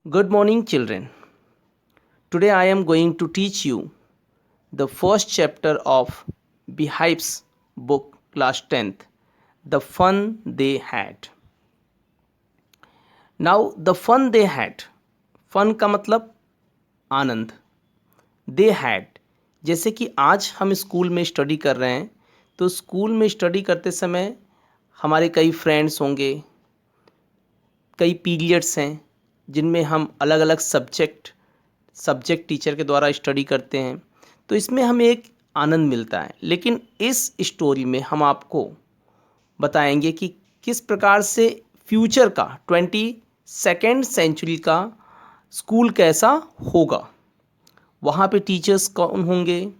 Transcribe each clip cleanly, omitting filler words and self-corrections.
Good morning, children. Today I am going to teach you the first chapter of Beehive's book, class 10th, The Fun They Had. Now, the fun they had. Fun का मतलब आनंद. They had, जैसे कि आज हम school में study कर रहे हैं, तो स्कूल में स्टडी करते समय हमारे कई फ्रेंड्स होंगे, कई पीरियड्स हैं जिनमें हम अलग अलग सब्जेक्ट टीचर के द्वारा स्टडी करते हैं, तो इसमें हमें एक आनंद मिलता है। लेकिन इस स्टोरी में हम आपको बताएंगे कि किस प्रकार से फ्यूचर का 22nd सेंचुरी का स्कूल कैसा होगा, वहाँ पे टीचर्स कौन होंगे,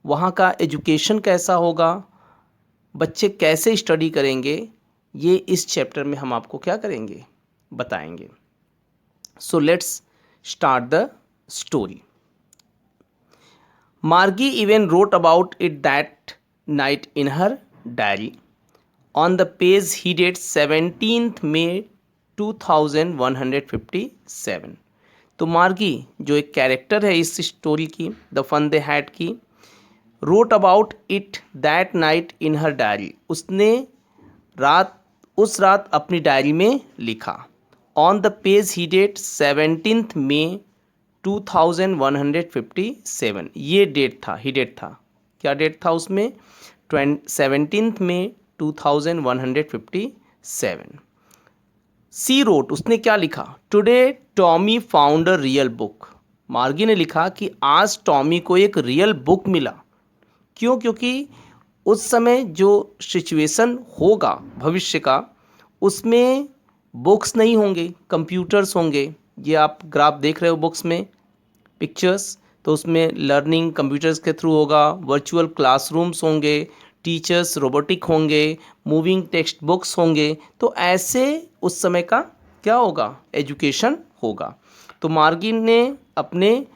वहाँ का एजुकेशन कैसा होगा, बच्चे कैसे स्टडी करेंगे, ये इस चैप्टर में हम आपको क्या करेंगे, बताएंगे। So let's start the story. Margie even wrote about it that night in her diary. On the page he dated 17th May 2157. तो मार्गी जो एक कैरेक्टर है इस स्टोरी की, द फन दे हैड की, wrote about it that night in her diary, उसने उस रात अपनी डायरी में लिखा। On the page headed 17th May 2157, ये डेट था, ही डेट था, क्या डेट था उसमें, 17th May 2157। सी रोट, उसने क्या लिखा, today Tommy found a real book, मार्गी ने लिखा कि आज टॉमी को एक रियल बुक मिला। क्यों? क्योंकि उस समय जो सिचुएशन होगा भविष्य का, उसमें बुक्स नहीं होंगे, कंप्यूटर्स होंगे। ये आप ग्राफ देख रहे हो बुक्स में, पिक्चर्स, तो उसमें लर्निंग कंप्यूटर्स के थ्रू होगा, वर्चुअल क्लासरूम्स होंगे, टीचर्स रोबोटिक होंगे, मूविंग टेक्स्ट बुक्स होंगे। तो ऐसे उस समय का क्या होगा, एजुकेशन होगा। तो मार्गिन ने अपने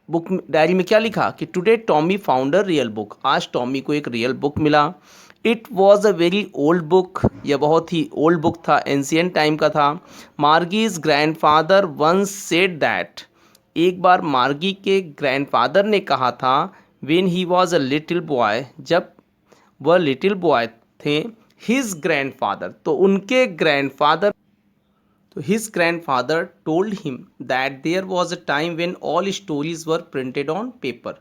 बुक डायरी में क्या लिखा कि today Tommy found a real book, आज टॉमी को एक रियल बुक मिला। It was a very old book, यह बहुत ही ओल्ड बुक था, एंशियंट टाइम का था। मार्गीज ग्रैंडफादर वंस सेड दैट, एक बार मार्गी के ग्रैंडफादर ने कहा था, when he was a little boy, जब वह लिटिल बॉय थे, हिज ग्रैंडफादर, तो उनके ग्रैंडफादर, तो his grandfather told him that there was a time when all stories were printed on paper.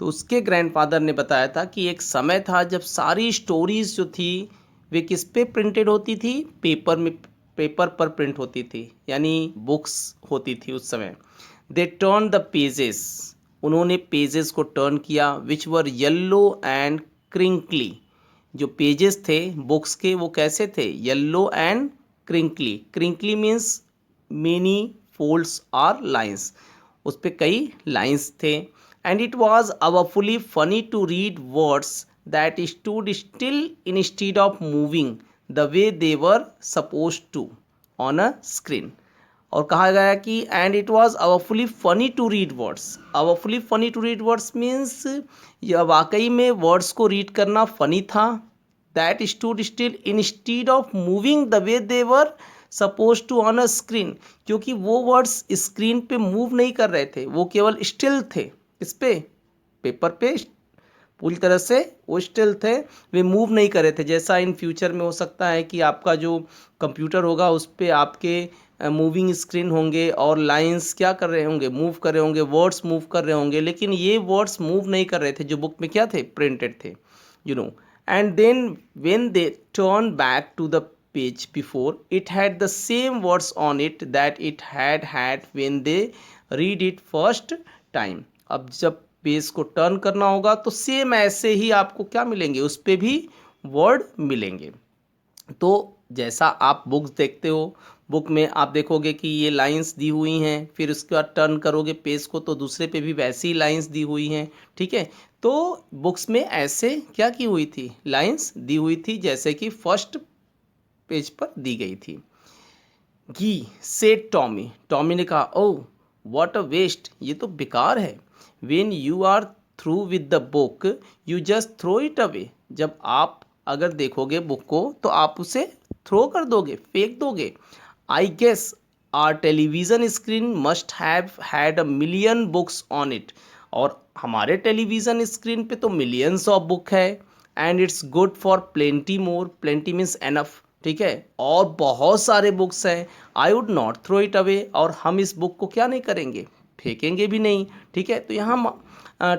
तो उसके ग्रैंडफादर ने बताया था कि एक समय था जब सारी स्टोरीज जो थी वे किस पे प्रिंटेड होती थी, पेपर में, पेपर पर प्रिंट होती थी, यानी बुक्स होती थी उस समय। दे टर्न द पेजेस, उन्होंने पेजेस को टर्न किया, which were yellow and crinkly, जो पेजेस थे बुक्स के वो कैसे थे, yellow and crinkly. Crinkly means many folds or lines, उस पर कई लाइन्स थे। And it was awfully funny to read words that stood still instead of moving the way they were supposed to on a screen. और कहा गया कि and it was awfully funny to read words, awfully funny to read words means यह वाकई में words को read करना funny था। That stood still instead of moving the way they were supposed to on a screen, क्योंकि वो words screen पे move नहीं कर रहे थे, वो केवल स्टिल थे, इस पे पेपर पे पूरी तरह से वो स्टिल थे, वे मूव नहीं कर रहे थे। जैसा इन फ्यूचर में हो सकता है कि आपका जो कंप्यूटर होगा उस पर आपके मूविंग स्क्रीन होंगे और लाइंस क्या कर रहे होंगे, मूव कर रहे होंगे, वर्ड्स मूव कर रहे होंगे, लेकिन ये वर्ड्स मूव नहीं कर रहे थे जो बुक में क्या थे, प्रिंटेड थे, you know. And then when they turn back to the page before, it had the same words on it that it had when they read it first time. अब जब पेज को turn करना होगा तो same ऐसे ही आपको क्या मिलेंगे, उस पर भी वर्ड मिलेंगे। तो जैसा आप बुक्स देखते हो, बुक में आप देखोगे कि ये लाइंस दी हुई हैं, फिर उसके बाद टर्न करोगे पेज को तो दूसरे पे भी वैसी ही लाइंस दी हुई हैं, ठीक है। तो बुक्स में ऐसे क्या की हुई थी, लाइंस दी हुई थी जैसे कि फर्स्ट पेज पर दी गई थी। गी सेड टॉमी, टॉमी ने कहा, ओह व्हाट अ वेस्ट, ये तो बेकार है। When you are through with the book you just throw it away, जब आप अगर देखोगे बुक को तो आप उसे थ्रो कर दोगे, फेंक दोगे। I guess our television screen must have had a million books on it, और हमारे टेलीविज़न स्क्रीन पे तो मिलियंस ऑफ बुक है, and it's good for plenty more, plenty means enough, ठीक है, और बहुत सारे बुक्स हैं। I would not throw it away, और हम इस बुक को क्या नहीं करेंगे, फेंकेंगे भी नहीं, ठीक है। तो यहाँ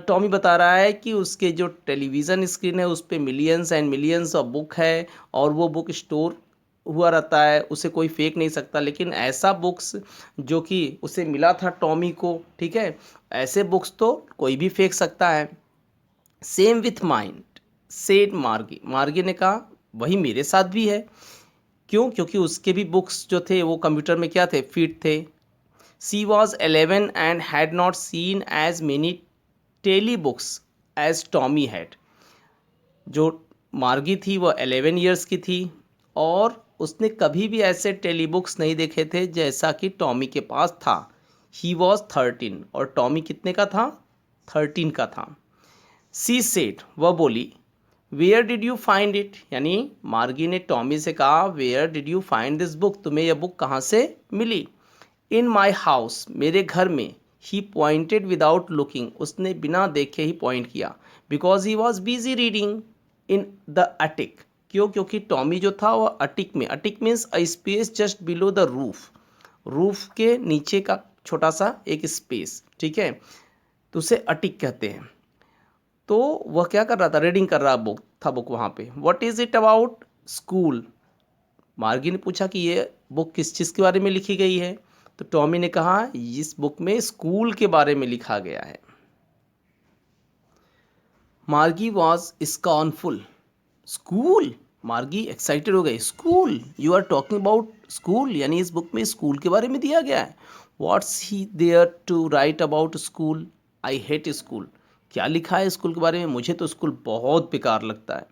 टॉमी बता रहा है कि उसके जो टेलीविज़न स्क्रीन है उस पर millions and millions of book है, और वो बुक स्टोर हुआ रहता है, उसे कोई फेंक नहीं सकता। लेकिन ऐसा बुक्स जो कि उसे मिला था टॉमी को, ठीक है, ऐसे बुक्स तो कोई भी फेंक सकता है। सेम विथ माइंड सेड मार्गी, मार्गी ने कहा वही मेरे साथ भी है। क्यों? क्योंकि उसके भी बुक्स जो थे वो कंप्यूटर में क्या थे, फीड थे। She was 11 and had not seen as many telly books as Tommy had. जो मार्गी थी वो 11 ईयर्स की थी, और उसने कभी भी ऐसे टेली बुक्स नहीं देखे थे जैसा कि टॉमी के पास था। ही वॉज 13, और टॉमी कितने का था, 13 का था। सी सेड, वह बोली, where did you find it, यानी मार्गी ने टॉमी से कहा where did you find this book, तुम्हें यह बुक कहाँ से मिली। इन माई हाउस, मेरे घर में। ही पॉइंटेड विदाउट लुकिंग, उसने बिना देखे ही पॉइंट किया। Because he was busy reading in the attic, क्यों? क्योंकि टॉमी जो था वह अटिक में, attic means a space just below the roof, roof के नीचे का छोटा सा एक स्पेस, ठीक है, तो उसे अटिक कहते हैं। तो वह क्या कर रहा था, रीडिंग कर रहा बुक वहाँ पे। What is it about school, मार्गी ने पूछा कि ये बुक किस चीज़ के बारे में लिखी गई है। तो टॉमी ने कहा इस बुक में स्कूल के बारे में लिखा गया है। Margie was scornful, school, Margie excited हो गई, school, you are talking about school, यानी इस बुक में स्कूल के बारे में दिया गया है। What's he there to write about school, I hate school, क्या लिखा है स्कूल के बारे में, मुझे तो स्कूल बहुत बेकार लगता है।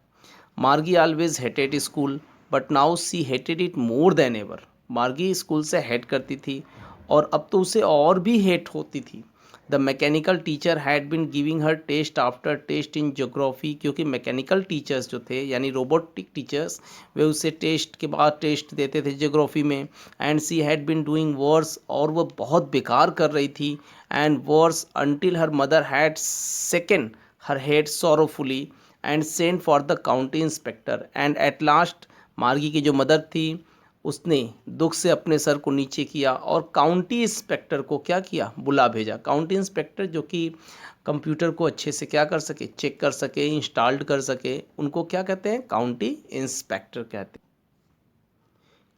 मार्गी always hated school but now see hated it more than ever, मार्गी स्कूल से हेट करती थी और अब तो उसे और भी हेट होती थी। The mechanical teacher had been giving her test after test in geography, क्योंकि मैकेनिकल टीचर्स जो थे यानी रोबोटिक टीचर्स, वे उसे टेस्ट के बाद टेस्ट देते थे ज्योग्राफी में। And she had been doing worse, और वह बहुत बेकार कर रही थी। And worse until her mother had shaken her head sorrowfully and sent for the county inspector, and at last Margie की जो मदर थी उसने दुख से अपने सर को नीचे किया और काउंटी इंस्पेक्टर को क्या किया, बुला भेजा। काउंटी इंस्पेक्टर जो कि कंप्यूटर को अच्छे से क्या कर सके, चेक कर सके, इंस्टॉल्ड कर सके, उनको क्या कहते हैं, काउंटी इंस्पेक्टर कहते हैं।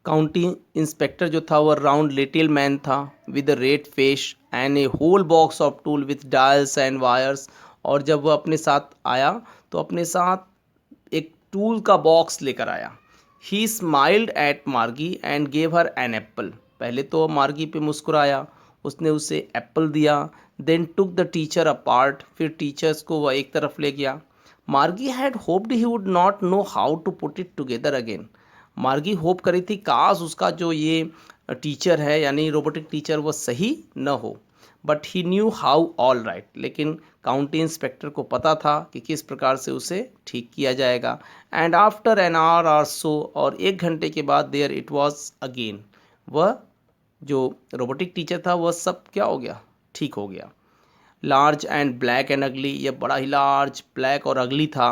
काउंटी इंस्पेक्टर जो था वह राउंड लिटिल मैन था with a red face and a whole box of tool with dials and wires, और जब वह अपने साथ आया तो अपने साथ एक टूल का बॉक्स लेकर आया। He smiled at Margie and gave her an apple, पहले तो मार्गी पे मुस्कुराया, उसने उसे एप्पल दिया। Then took the teacher apart, फिर टीचर्स को वह एक तरफ ले गया। Margie had hoped he would not know how to put it together again, Margie hope करी थी काश उसका जो ये टीचर है यानी रोबोटिक टीचर वो सही न हो, but he knew how all right, लेकिन काउंटी इंस्पेक्टर को पता था कि किस प्रकार से उसे ठीक किया जाएगा। एंड आफ्टर एन आवर और सो, और 1 घंटे के बाद देयर इट वॉज अगेन, वह जो रोबोटिक टीचर था वह सब क्या हो गया, ठीक हो गया। लार्ज एंड ब्लैक एंड अगली, यह बड़ा ही लार्ज, ब्लैक और अगली था।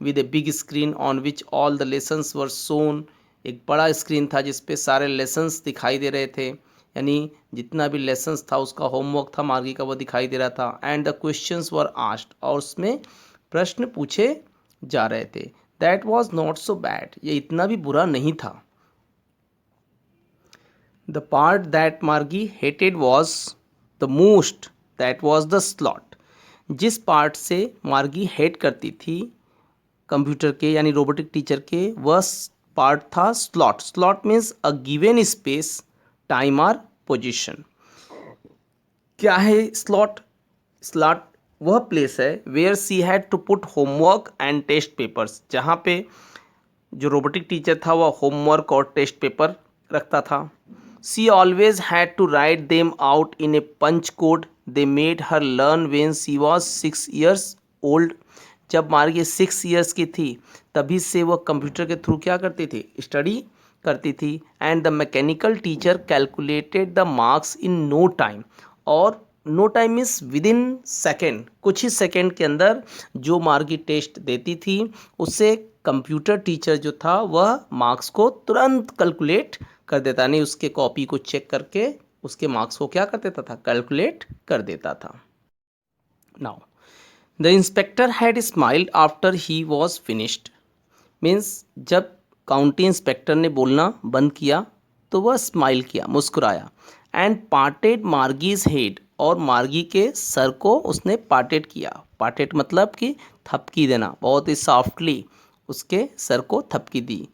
With a big screen on which all the lessons were shown, एक बड़ा स्क्रीन था जिस पे सारे लेसन्स दिखाई दे रहे थे, यानी जितना भी लेसन्स था उसका होमवर्क था मार्गी का वो दिखाई दे रहा था। And the questions were asked, और उसमें प्रश्न पूछे जा रहे थे। That was not so bad, ये इतना भी बुरा नहीं था। द पार्ट दैट मार्गी hated was the most, that was the slot, जिस पार्ट से मार्गी हेट करती थी कंप्यूटर के यानी रोबोटिक टीचर के, वह पार्ट था slot. Slot means a given space, time और पोजीशन। क्या है स्लॉट? स्लॉट वह प्लेस है where she had to put homework and test papers, जहाँ पे जो रोबोटिक टीचर था वह होमवर्क और टेस्ट पेपर रखता था। She always had to write them out in a punch code they made her learn when she was 6 years old, जब Margie 6 years की थी तभी से वह कंप्यूटर के थ्रू क्या करती थी, स्टडी करती थी and the mechanical teacher calculated the marks in no time. और no time means within second, कुछ ही सेकेंड के अंदर जो मार्गी टेस्ट देती थी उससे कंप्यूटर टीचर जो था वह मार्क्स को तुरंत कैलकुलेट कर देता, नहीं उसके कॉपी को चेक करके उसके मार्क्स को क्या कर देता था, कैलकुलेट कर देता था। Now the inspector had smiled after he was finished, means जब काउंटी इंस्पेक्टर ने बोलना बंद किया तो वह स्माइल किया, मुस्कुराया एंड पार्टेड मार्गीज हेड, और मार्गी के सर को उसने पार्टेड किया। पार्टेड मतलब कि थपकी देना, बहुत ही सॉफ्टली उसके सर को थपकी दी।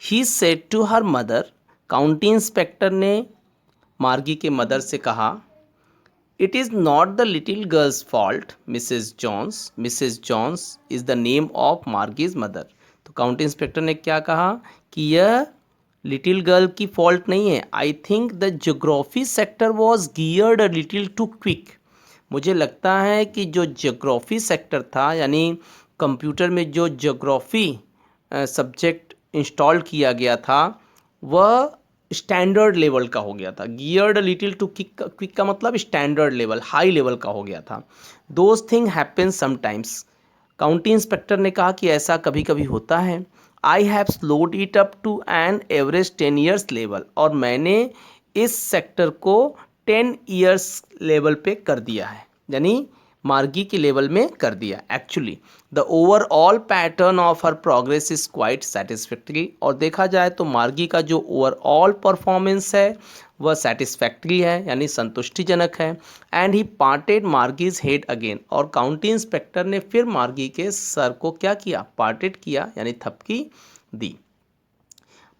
He said to her mother, county inspector ने मार्गी के मदर से कहा, it is not the little girl's fault Mrs Jones. Mrs Jones is the name of Margie's mother. तो काउंटी इंस्पेक्टर ने क्या कहा कि यह लिटिल गर्ल की फॉल्ट नहीं है। I think the geography sector was geared a little too quick. मुझे लगता है कि जो ज्योग्राफी सेक्टर था, यानी कंप्यूटर में जो ज्योग्राफी सब्जेक्ट इंस्टॉल किया गया था वह स्टैंडर्ड लेवल का हो गया था। गियर्ड लिटिल टू क्विक का मतलब स्टैंडर्ड लेवल, हाई लेवल का हो गया था। Those thing happen sometimes. County inspector ने कहा कि ऐसा कभी कभी होता है। I have slowed it up to an average 10 years level, और मैंने इस सेक्टर को 10 ईयर्स लेवल पे कर दिया है, यानी मार्गी के लेवल में कर दिया। Actually the overall pattern of her progress is quite satisfactory, और देखा जाए तो मार्गी का जो ओवरऑल परफॉर्मेंस है वह सेटिस्फैक्ट्री है, यानी संतुष्टिजनक है। And he patted Margie's head again, और काउंटी इंस्पेक्टर ने फिर मार्गी के सर को क्या किया, पार्टेड किया, यानी थपकी दी।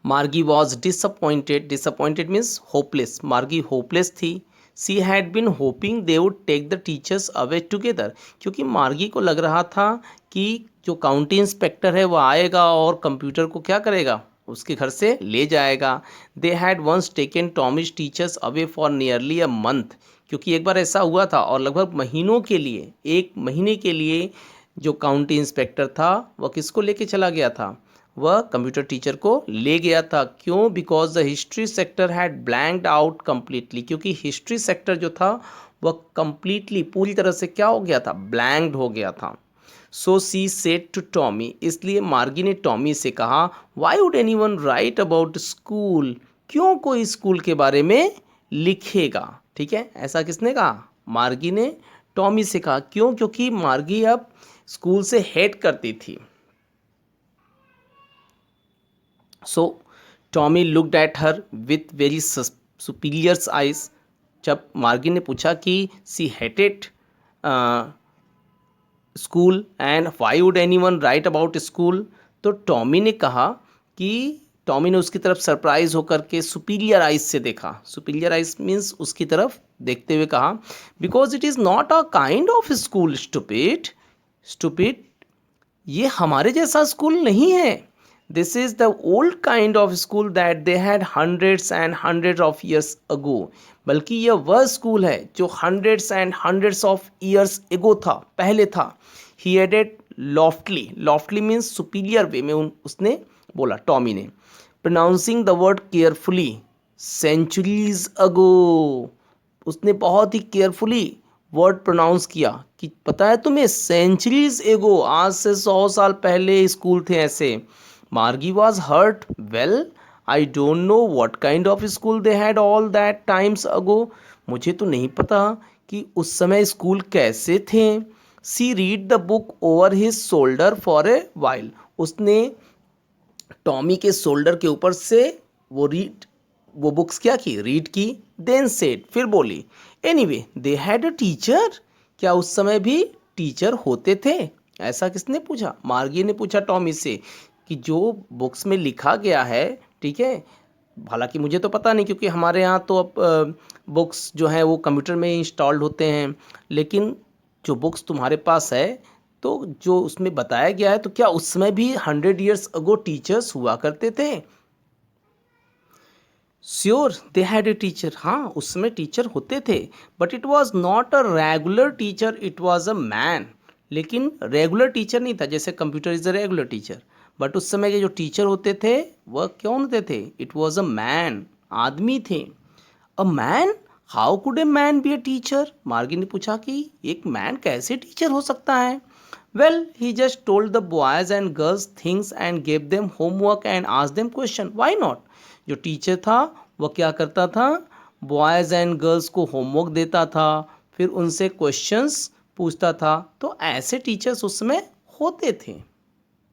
Margie was disappointed. Disappointed means hopeless. Margie hopeless थी। She had been hoping they would take the teachers away together, क्योंकि मार्गी को लग रहा था कि जो काउंटी इंस्पेक्टर है वह आएगा और कंप्यूटर को क्या करेगा, उसके घर से ले जाएगा। They had once taken Tommy's teachers away for nearly a month, क्योंकि एक बार ऐसा हुआ था और लगभग महीनों के लिए, एक महीने के लिए जो काउंटी इंस्पेक्टर था वह किसको लेके चला गया था, वह कंप्यूटर टीचर को ले गया था। क्यों? Because the history sector had blanked out completely, क्योंकि हिस्ट्री सेक्टर जो था वह कम्प्लीटली पूरी तरह से क्या हो गया था, ब्लैंक्ड हो गया था। सो सी सेड टू टॉमी, इसलिए मार्गी ने टॉमी से कहा, why would any one right about school, क्यों कोई स्कूल के बारे में लिखेगा। ठीक है, ऐसा किसने कहा, मार्गी ने टॉमी से कहा। क्यों? क्योंकि मार्गी अब स्कूल से हेड करती थी। So Tommy looked at her with very superior eyes. जब मार्गी ने पूछा कि she hated school and why would anyone write about school, तो टॉमी ने कहा कि टॉमी ने उसकी तरफ सरप्राइज होकर के सुपीरियर आइज से देखा। सुपीरियर आइज मीन्स उसकी तरफ देखते हुए कहा, because it is not a kind of school stupid. Stupid, ये हमारे जैसा स्कूल नहीं है। This is the old kind of school that they had hundreds and hundred of years ago, बल्कि यह वह स्कूल है जो hundreds and hundreds of years ago था, पहले था। He added loftily, loftily means superior way में उसने बोला, टॉमी ने, pronouncing the word carefully, centuries ago, उसने बहुत ही केयरफुली वर्ड प्रोनाउंस किया कि पता है तुम्हें, सेंचुरीज एगो, आज से 100 साल पहले स्कूल थे ऐसे। Margie was hurt, well I don't know what kind of school they had all that times ago, मुझे तो नहीं पता कि उस समय स्कूल कैसे थे। She read the book over his shoulder for a while, उसने टॉमी के शोल्डर के ऊपर से वो बुक्स क्या की, रीड की। देन सेड, फिर बोली, anyway they had a teacher, क्या उस समय भी टीचर होते थे। ऐसा किसने पूछा, मार्गी ने पूछा टॉमी से कि जो बुक्स में लिखा गया है, ठीक है, हालांकि मुझे तो पता नहीं क्योंकि हमारे यहाँ तो अब बुक्स जो हैं वो कंप्यूटर में इंस्टॉल्ड होते हैं, लेकिन जो बुक्स तुम्हारे पास है तो जो उसमें बताया गया है, तो क्या उस समय भी 100 ईयर्स अगो टीचर्स हुआ करते थे। Sure they had a teacher, हाँ उस समय टीचर होते थे, but it was not a regular teacher, it was a man, लेकिन रेगुलर टीचर नहीं था, जैसे computer is a regular teacher. But उस समय के जो टीचर होते थे वह कौन होते थे? इट वॉज अ मैन, आदमी थे। A man, how could a man be a teacher? मार्गी ने पूछा कि एक मैन कैसे टीचर हो सकता है? Well, he just told the boys and girls things and gave them homework and asked them question, why not? जो टीचर था वह क्या करता था? बॉयज़ एंड गर्ल्स को होमवर्क देता था, फिर उनसे क्वेश्चंस पूछता था। तो ऐसे टीचर्स उस समय होते थे।